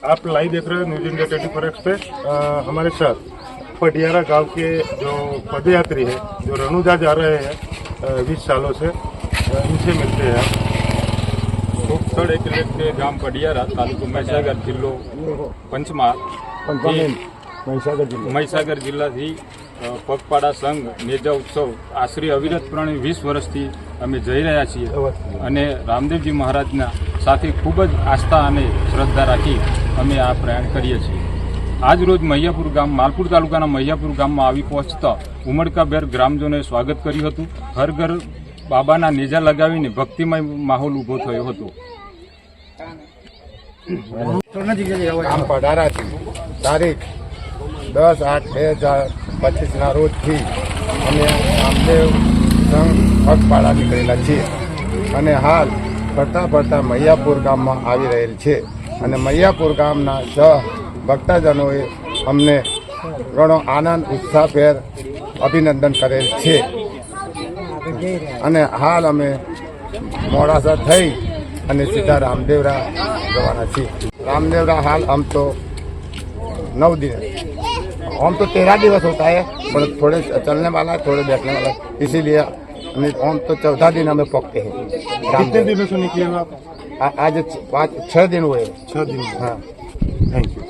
आप लाइव देख रहे हो न्यूज इंडिया 24 एक्सप्रेस। हमारे साथ पटियारा गांव के जो पदयात्री है, जो रनुजा जा रहे हैं 20 सालों से, इनसे मिलते हैं। સ્થળ એટલે કે ગામ પડિયારા, તાલુકો મહીસાગર, જિલ્લો પંચમહાલ, મહીસાગર જિલ્લાથી પગપાળા સંઘ નેજા ઉત્સવ આશરે અવિરતપણે 20 વર્ષથી અમે જઈ રહ્યા છીએ અને રામદેવજી મહારાજના સાથે ખૂબ જ આસ્થા અને શ્રદ્ધા રાખી અમે આ પ્રયાણ કરીએ છીએ। આજ રોજ મહિયાપુર ગામ, માલપુર તાલુકાના મહિયાપુર ગામમાં આવી પહોંચતા ઉમળકાભેર ગ્રામજનોએ સ્વાગત કર્યું હતું। ઘર ઘર બાબાના નેજા લગાવીને ભક્તિમય માહોલ ઊભો થયો હતો। ગામ પડારાથી તારીખ 10/8/2025 રોજથી અમે રામદેવ સંઘ પગપાળા નીકળેલા છીએ અને હાલ ફરતા મહિયાપુર ગામમાં આવી રહેલ છે અને મહિયાપુર ગામના ભક્તજનોએ અમને ઘણો આનંદ ઉત્સાહભેર અભિનંદન કરેલ છે અને હાલ અમે મોડાસા થઈ અને સીધા રામદેવરા જવાના છીએ। रामदेवरा हाल हम तो 9 दिन, हम तो 13 दिवस होता है, पर थोड़े चलने वाला है, थोड़े बैठने वाला है, इसीलिए हम तो 14 दिन हमें पकते हैं। कितने दिनों से निकले हो आप? आज 6 दिन हुए। 6 दिन। हाँ, थैंक यू।